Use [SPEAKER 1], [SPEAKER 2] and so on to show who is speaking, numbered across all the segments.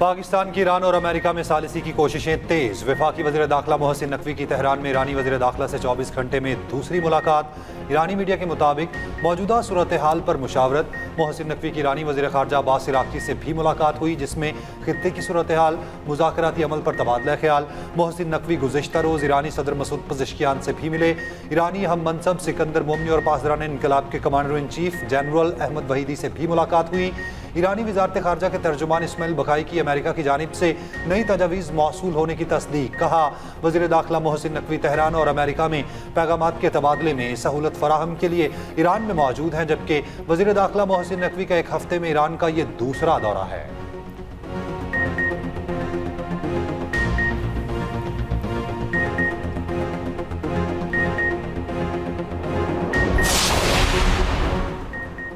[SPEAKER 1] पाकिस्तान की ईरान और अमेरिका में सालिसी की कोशिशें तेज। वफाकी वज़ीर दाखिला मोहसिन नकवी की तेहरान में ईरानी वज़ीर दाखिला से 24 घंटे में दूसरी मुलाकात। ईरानी मीडिया के मुताबिक मौजूदा सूरत हाल पर मुशावरत। मोहसिन नकवी की ईरानी वज़ीर ख़ारजा अब्बास इराक़ी से भी मुलाकात हुई, जिसमें खित्ते की सूरत हाल, मुज़ाकराती अमल पर तबादला ख्याल। मोहसिन नकवी गुज़िश्ता रोज़ ईरानी सदर मसूद पज़ेश्कियान से भी मिले। ईरानी हम मनसब सिकंदर मोमनी और पासदारान इनकलाब के commander in chief general Ahmad Vahidi से भी मुलाकात हुई। ईरानी वज़ारत ख़ारजा के तर्जुमान इस्माइल बकाई की अमेरिका की जानिब से नई तजावीज़ मौसूल होने की तस्दीक। कहा, वज़ीर दाखिला मोहसिन नकवी तेहरान और अमेरिका में पैगामात के तबादले में सहूलत फराहम के लिए ईरान में मौजूद हैं, जबकि वज़ीर दाखिला मोहसिन नकवी का एक हफ्ते में ईरान का ये दूसरा दौरा है।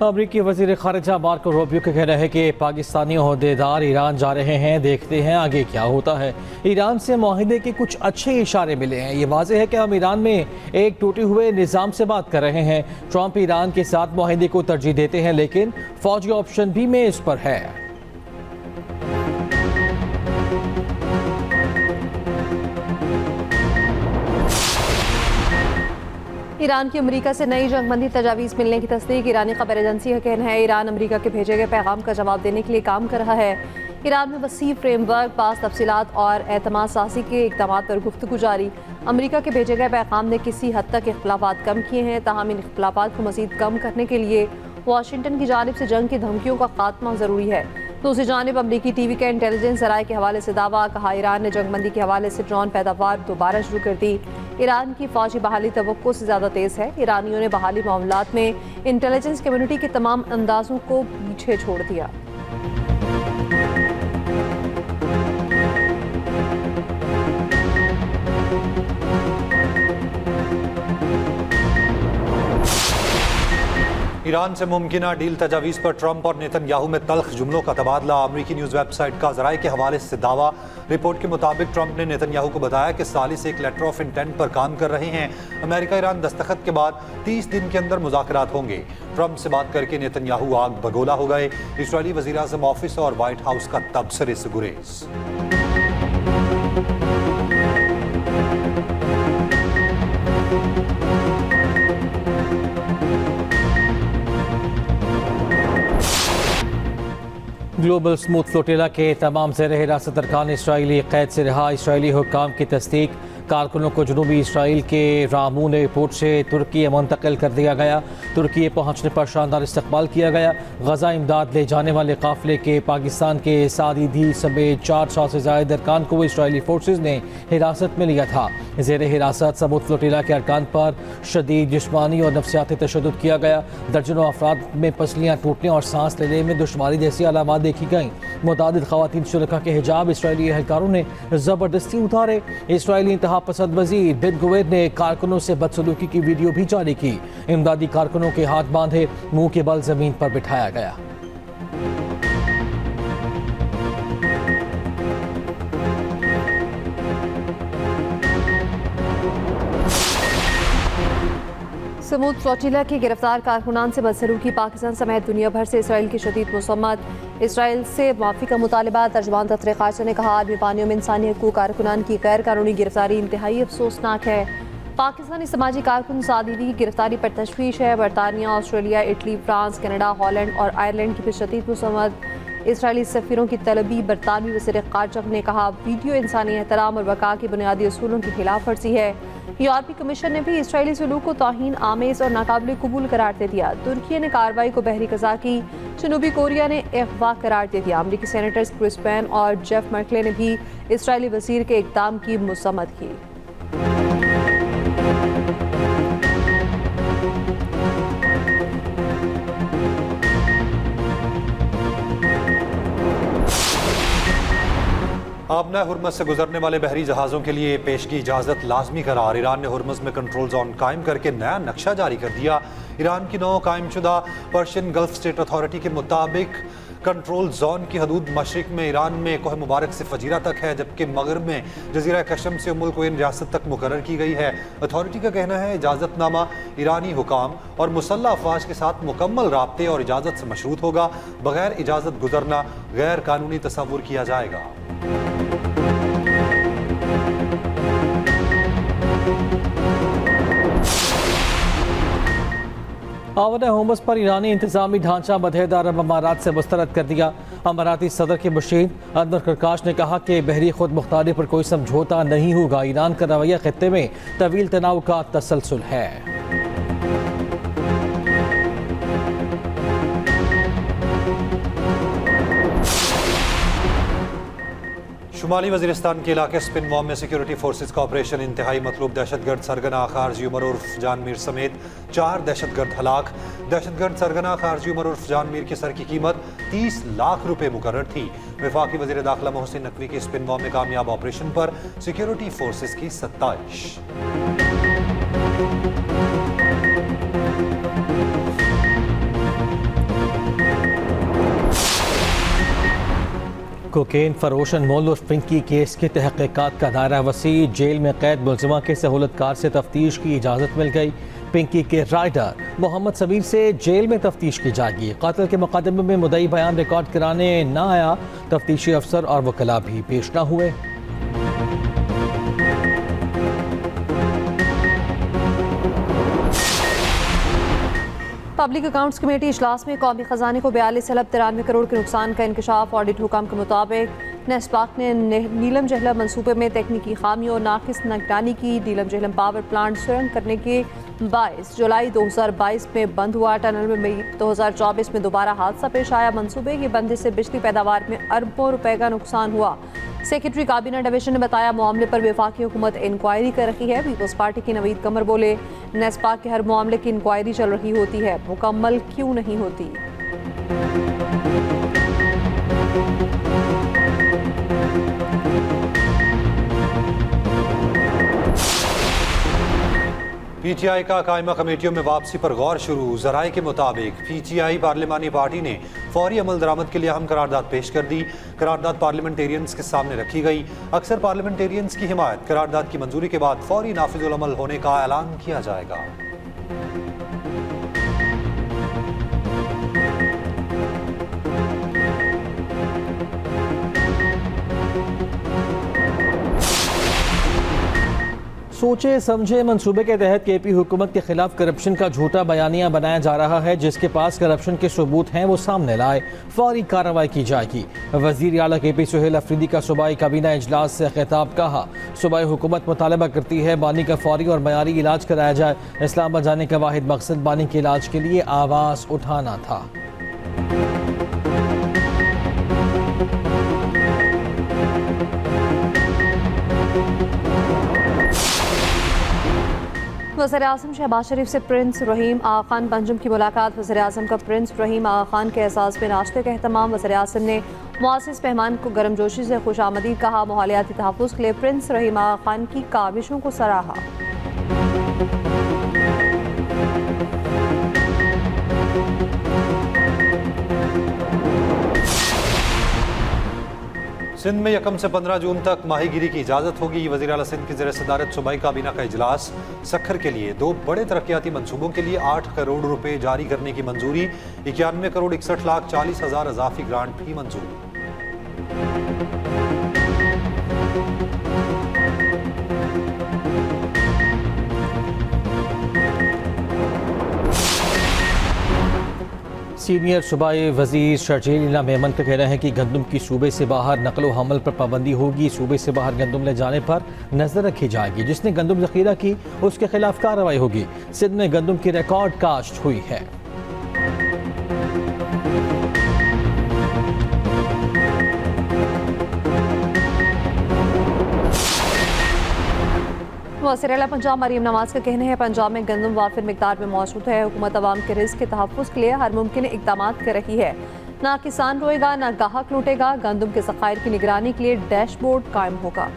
[SPEAKER 2] अमरीकी वज़ीर ख़ारिजा मार्को रूबियो का कहना है कि पाकिस्तानी ओहदेदार ईरान जा रहे हैं, देखते हैं आगे क्या होता है। ईरान से माहिदे के कुछ अच्छे इशारे मिले हैं। ये वाज़ेह है कि हम ईरान में एक टूटे हुए निज़ाम से बात कर रहे हैं। ट्रंप ईरान के साथ माहिदे को तरजीह देते हैं, लेकिन फौजी ऑप्शन भी मेज़ पर है।
[SPEAKER 3] ईरान की अमेरिका से नई जंगबंदी तजावीज़ मिलने की तस्दीक। ईरानी खबर एजेंसी का कहना है ईरान अमेरिका के भेजे गए पैगाम का जवाब देने के लिए काम कर रहा है। ईरान में वसी फ्रेमवर्क, पास तफसीलात और एतमाद साज़ी के इक़दाम पर गुफ्तगू जारी। अमेरिका के भेजे गए पैगाम ने किसी हद तक इख्तलाफात कम किए हैं, ताहम इन इख्तलाफात को मज़ीद कम करने के लिए वाशिंगटन की जानिब से जंग की धमकियों का खात्मा ज़रूरी है। दूसरी जानिब अमरीकी टीवी के इंटेलिजेंस सराय के हवाले से दावा। कहा, ईरान ने जंगबंदी के हवाले से ड्रोन पैदावार दोबारा शुरू कर दी। ईरान की फौजी बहाली तवक्को से ज़्यादा तेज़ है। ईरानियों ने बहाली मामलात में इंटेलिजेंस कम्युनिटी के तमाम अंदाजों को पीछे छोड़ दिया।
[SPEAKER 1] ईरान से मुमकिन डील तजावीज़ पर ट्रंप और नेतन्याहू में तल्ख जुमलों का तबादला। अमरीकी न्यूज़ वेबसाइट का ज़राए के हवाले से दावा। रिपोर्ट के मुताबिक ट्रंप ने नेतन्याहू को बताया कि सालिस एक लेटर ऑफ इंटेंट पर काम कर रहे हैं। अमेरिका ईरान दस्तखत के बाद 30 दिन के अंदर मुज़ाकरात होंगे। ट्रंप से बात करके नेतन्याहू आग बगोला हो गए। इस्राएली वज़ीर आज़म ऑफिस और व्हाइट हाउस का तबसरे से गुरेज।
[SPEAKER 2] ग्लोबल स्मूथ फ्लोटिला के तमाम ज़ेर हिरासत अरकान इसराइली कैद से रहा। इसराइली हुक्काम की तस्दीक। कारकुनों को जनूबी इसराइल के रामून एयरपोर्ट से तुर्की मुंतकिल कर दिया गया। तुर्की पहुँचने पर शानदार इस्तकबाल किया गया। गजा इमदाद ले जाने वाले काफिले के पाकिस्तान के सादीदी समेत 400 से ज़ायद अरकान को इसराइली फोर्सेज ने हिरासत में लिया था। ज़ेर हिरासत समूद फ्लोटिला के अरकान पर शदीद जिस्मानी और नफ्सियाती तशद्दुद किया गया। दर्जनों अफराद में पसलियाँ टूटने और सांस लेने में दुश्वारी जैसी अलामात देखी गईं। मुतादिद ख़वातीन शुरका के हिजाब इसराइली एहलकारों ने ज़बरदस्ती उतारे। इसराइली पसंद वज़ीर बिन गुवेर ने कारकुनों से बदसलूकी की वीडियो भी जारी की। इमदादी कारकुनों के हाथ बांधे, मुंह के बल जमीन पर बिठाया गया।
[SPEAKER 3] समूद फ्लोटिला के गिरफ्तार कारकुनान से बदसलूकी। पाकिस्तान समेत दुनिया भर से इसराइल की शदीद मुसम्मत। इसराइल से माफ़ी का मुतालबा। तर्जुमान दफ्तर ख़ारजा ने कहा, आलमी पानियों में इंसानी हकूक़ कारकुनान की गैर कानूनी गिरफ्तारी इंतहाई अफसोसनाक है। पाकिस्तानी समाजी कारकुन सादीदी की गिरफ्तारी पर तशवीश है। बरतानिया, Australia, Italy, France, Canada, Holland और आयरलैंड की भी शदीद मुसम्मत। इसराइली सफ़ीरों की तलबी। बरतानवी वज़ीर ख़ारजा ने कहा, वीडियो इंसानी एहतराम और वक़ा के बुनियादी असूलों की खिलाफ वर्जी है। यूरोपीय कमीशन ने भी इसराइली सलूक को तौहीन आमेज़ और नाकाबिल कबूल करार दे दिया। तुर्की ने कार्रवाई को बहरी कज़ा की। जनूबी कोरिया ने अगवा करार दे दिया। अमरीकी सेनेटर्स क्रिस पेन और जेफ मर्कले ने भी इसराइली वज़ीर के इक़दाम की मज़म्मत की।
[SPEAKER 1] आबना हुर्मज़ से गुजरने वाले बहरी जहाज़ों के लिए पेशगी इजाज़त लाजमी करार। ईरान ने हुर्मज़ में कंट्रोल जोन कायम करके नया नक्शा जारी कर दिया। ईरान की 9 कायमशुदा पर्शियन गल्फ स्टेट अथॉरिटी के मुताबिक कंट्रोल जोन की हदूद मशरिक में ईरान में कोह मुबारक से फजीरा तक है, जबकि मगरब में जजीरा कशम से उम्मुल कुवैन रियासत तक मुकर्रर की गई है। अथॉरिटी का कहना है इजाज़तनामा ईरानी हुकाम और मुसल्लह अफवाज के साथ मुकम्मल राब्ते और इजाज़त से मशरूत होगा। बगैर इजाज़त गुजरना गैर कानूनी तस्वुर किया जाएगा।
[SPEAKER 2] आवन होमस पर ईरानी इंतजामी ढांचा मुत्तहिदा अरब अमारात से मुस्तरद कर दिया। अमाराती सदर के मुशीर अनवर करकाश ने कहा कि बहरी खुद मुख्तारी पर कोई समझौता नहीं होगा। ईरान का रवैया खित्ते में तवील तनाव का तसलसल है।
[SPEAKER 1] शुमाली वजीरिस्तान के इलाके स्पिन वॉम में सिक्योरिटी फोर्सेज का ऑपरेशन इंतहाई मतलूब दहशतगर्द सरगना खारजी उमर उर्फ जान मीर समेत 4 दहशतगर्द हलाक। दहशतगर्द सरगना खारजी उमर उर्फ जान मीर की सर की कीमत 30 लाख रुपए मुकर्रर थी। वफाकी वजीर दाखिला मोहसिन नकवी के स्पिन वॉम में कामयाब ऑपरेशन पर सिक्योरिटी फोर्सेज की सत्ताइश।
[SPEAKER 2] कोकेन फरोशन मोल और पिंकी केस की तहकीकात का दायरा वसी। जेल में कैद मुलजिमा के सहूलतकार से तफ्तीश की इजाज़त मिल गई। पिंकी के राइडर मोहम्मद सबीर से जेल में तफ्तीश की जाएगी। कातिल के मुकदमे में मुद्दई बयान रिकॉर्ड कराने न आया। तफ्तीशी अफसर और वकला भी पेश न हुए।
[SPEAKER 3] पब्लिक अकाउंट्स कमेटी इजलास में कौमी खजाने को 42 अरब 93 करोड़ के नुकसान का इंकशाफ। ऑडिट हुकाम के मुताबिक नेस्पाक ने नीलम जहलम मनसूबे में तकनीकी खामियों और नाकिस निगरानी की। नीलम जहलम पावर प्लांट सुरंग करने के बायस जुलाई 2022 में बंद हुआ। टनल में मई 2024 में दोबारा हादसा पेश आया। मनसूबे की बंदी से बिजली पैदावार में अरबों रुपए का नुकसान हुआ। सेक्रेटरी काबीना डिवीजन ने बताया मामले पर वफाकी हुकूमत इंक्वायरी कर रही है। पीपल्स पार्टी के नवीद कमर बोले नेस्पाक के हर मामले की इंक्वायरी चल रही होती है, मुकम्मल क्यों नहीं होती।
[SPEAKER 1] पीटीआई का कायमा कमेटियों में वापसी पर गौर शुरू। जराये के मुताबिक पीटीआई पार्लिमानी पार्टी ने फौरी अमल दरामद के लिए अहम करारदाद पेश कर दी। करारदाद पार्लियामेंटेरियंस के सामने रखी गई। अक्सर पार्लियामेंटेरियंस की हिमायत करारदाद की मंजूरी के बाद फौरी नाफिजुल अमल होने का ऐलान किया जाएगा।
[SPEAKER 2] सोचे समझे मंसूबे के तहत केपी हुकूमत के खिलाफ करप्शन का झूठा बयानिया बनाया जा रहा है। जिसके पास करप्शन के सबूत हैं वो सामने लाए, फौरी कार्रवाई की जाएगी। वजीर आला केपी सुहेल अफरीदी का सूबाई काबीना इजलास से खिताब। कहा सूबाई हुकूमत मुतालबा करती है बानी का फौरी और मयारी इलाज कराया जाए। इस्लामाबाद जाने का वाहिद मकसद बानी के इलाज के लिए आवाज़ उठाना था।
[SPEAKER 3] वज़ीर-ए-आज़म शहबाज शरीफ से प्रिंस रहीम आगा खान पंजम की मुलाकात। वज़ीर-ए-आज़म का प्रिंस रहीम आगा खान के एजाज़ में नाश्ते का एहतमाम। वज़ीर-ए-आज़म ने मुआज़िज़ मेहमान को गर्मजोशी से खुशामदीद कहा। माहौलियाती तहफ़्फ़ुज़ के लिए प्रिंस रहीम आगा खान की काविशों को सराहा।
[SPEAKER 1] सिंध में 1 से 15 जून तक माहीगिरी की इजाज़त होगी। वज़ीर आला सिंध की ज़ेर सदारत सूबाई काबीना का इजलास। सखर के लिए 2 बड़े तरक्याती मनसूबों के लिए 8 करोड़ रुपए जारी करने की मंजूरी। 91 करोड़ 61 लाख 40 हज़ार इजाफी ग्रांट भी मंजूर।
[SPEAKER 2] सीनियर सूबाई वजीर शर्जील इला मेमन का कहना है कि गंदम की सूबे से बाहर नकलो हमल पर पाबंदी होगी। सूबे से बाहर गंदम ले जाने पर नजर रखी जाएगी। जिसने गंदम जखीरा की उसके खिलाफ कार्रवाई होगी। सिंध में गंदम की रिकॉर्ड काश्त हुई है।
[SPEAKER 3] वज़ीर-ए-आला पंजाब मरीम नवाज का कहना है पंजाब में गंदम वाफिर मिकदार में मौजूद है। हुकूमत अवाम के रिज़्क़ के तहफ़्फ़ुज़ के लिए हर मुमकिन इक़दाम कर रही है। ना किसान रोएगा ना गाहक लूटेगा। गंदम के ज़खायर की निगरानी के लिए डैशबोर्ड कायम होगा।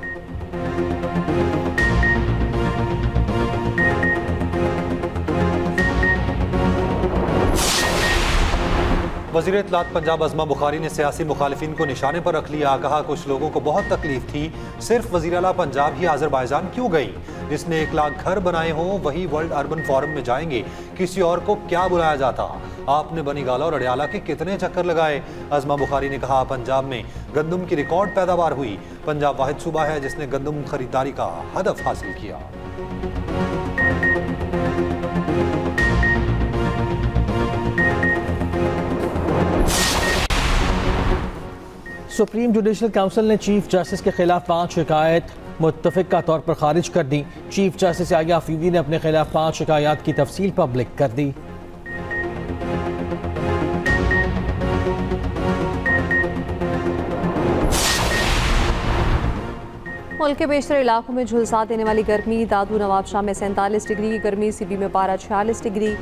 [SPEAKER 1] वज़ीर इत्तलात पंजाब अज़मा बुखारी ने सियासी मुखालिफिन को निशाने पर रख लिया। कहा कुछ लोगों को बहुत तकलीफ थी, सिर्फ वज़ीर आला पंजाब ही आज़रबाईजान क्यों गई? जिसने 1 लाख घर बनाए हों वही वर्ल्ड अर्बन फोरम में जाएंगे, किसी और को क्या बुलाया जाता? आपने बनीगाला और अडियाला के कितने चक्कर लगाए? अज़मा बुखारी ने कहा पंजाब में गंदम की रिकॉर्ड पैदावार हुई। पंजाब वाहिद सूबा है जिसने गंदम खरीदारी का हदफ हासिल किया।
[SPEAKER 2] सुप्रीम जुडिशल काउंसिल ने चीफ जस्टिस के खिलाफ 5 शिकायत मुत्तफ़िका तौर पर खारिज कर दी। चीफ जस्टिस याहिया अफरीदी ने अपने खिलाफ 5 शिकायत की तफसील पब्लिक कर दी।
[SPEAKER 3] मुल्क के बेशतर इलाकों में झुलसा देने वाली गर्मी। दादू नवाबशाह में 47 डिग्री की गर्मी, सिबी में पारा 46 डिग्री,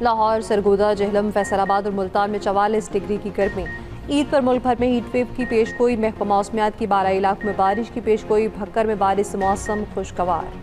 [SPEAKER 3] लाहौर, सरगोदा, जहलम, फैसलाबाद और मुल्तान में 44 डिग्री की गर्मी। ईद पर मुल्क भर में हीट वेव की पेशगोई। महकमा मौसमियात की 12 इलाकों में बारिश की पेशगोई। भक्कर में बारिश से मौसम खुशगवार।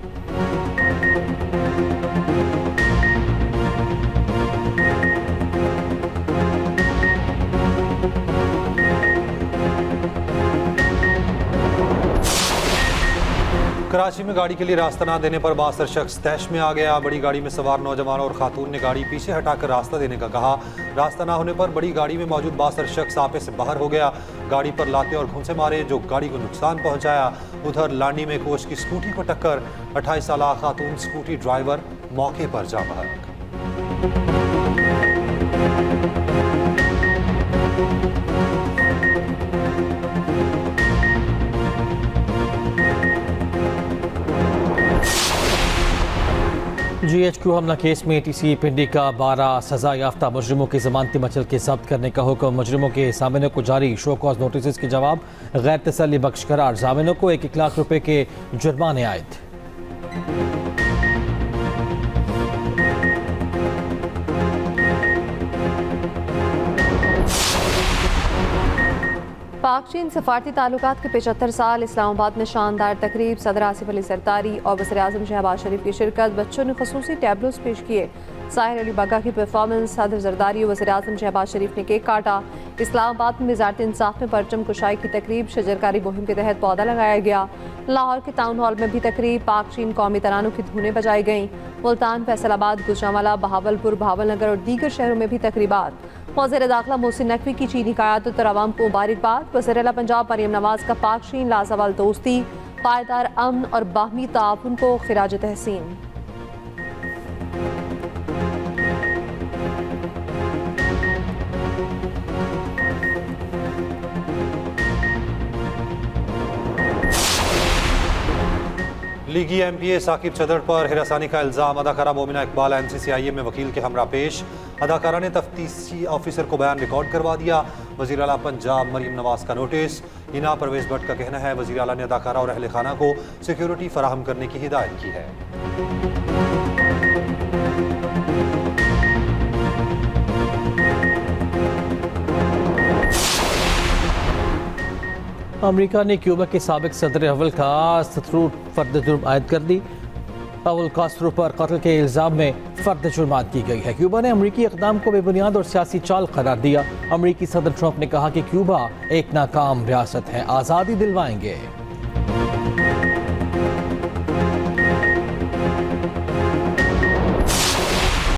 [SPEAKER 1] कराची में गाड़ी के लिए रास्ता ना देने पर बासर शख्स तैश में आ गया। बड़ी गाड़ी में सवार नौजवानों और खातून ने गाड़ी पीछे हटाकर रास्ता देने का कहा। रास्ता ना होने पर बड़ी गाड़ी में मौजूद बासर शख्स आपे से बाहर हो गया। गाड़ी पर लाते और घूंसे मारे जो गाड़ी को नुकसान पहुंचाया। उधर लांडी में कोच की स्कूटी को टक्कर, 28 साल खातून स्कूटी ड्राइवर मौके पर जा बहक।
[SPEAKER 2] GHQ हमला केस में TC पिंडी का 12 सजा याफ्ता मुजरिमों की जमानती मचल के जब्त करने का हुक्म। मुजरिमों के जामिनों को जारी शो कॉज नोटिस के जवाब गैर तसल्ली बख्श करार। जामिनों को 1 लाख रुपए के जुर्माने आयद।
[SPEAKER 3] पाक चीन सफारती ताल्लुकात के 75 साल। इस्लामाबाद में शानदार तकरीब। सदर आसिफ अली सरतारी और वज़ीर आज़म शहबाज शरीफ की शिरकत। बच्चों ने खसूसी टैबलोस पेश किए। साहिर अली बग्गा की परफॉर्मेंस। सदर जरदारी और वज़ीर आज़म शहबाज शरीफ ने केक काटा। इस्लामाबाद में वज़ारत इंसाफ में परचम कुशाई की तकरीब। शजरकारी मुहिम के तहत पौधा लगाया गया। लाहौर के टाउन हॉल में भी तकरीब। पाक चीन कौमी तरानों की धुनें बजाई गईं। मुल्तान, फैसलाबाद, गुजरांवाला, बहावलपुर, भावलनगर और दीगर शहरों में भी तकरीबात। वज़ीर दाखिला मोहसिन नकवी की चीनी क़यादत और अवाम को मुबारकबाद। वज़ीर आला पंजाब मरियम नवाज का पाक चीन लाजवाल दोस्ती, पायदार अमन और बाहमी ताउन को खिराज तहसीन।
[SPEAKER 1] लीगी MPA साकिब चदर पर हिरासानी का इल्ज़ाम। अदाकारा मोमिना इकबाल NCCIA में वकील के हमरा पेश। अदाकारा ने तफ्तीशी ऑफिसर को बयान रिकॉर्ड करवा दिया। वज़ीर आला पंजाब मरियम नवाज का नोटिस। हिना परवेज भट्ट का कहना है वज़ीर आला ने अदाकारा और अहले खाना को सिक्योरिटी फराहम करने की हिदायत की है।
[SPEAKER 2] अमेरिका ने क्यूबा के साबिक सदर अव्वल का फर्द जुर्म आयद कर दी। अव्वल कास्ट्रो पर कत्ल के इल्ज़ाम में फर्द जुर्मात की गई है। क्यूबा ने अमरीकी इक़दाम को बेबुनियाद और सियासी चाल करार दिया। अमरीकी सदर ट्रंप ने कहा कि क्यूबा एक नाकाम रियासत है, आज़ादी दिलवाएंगे।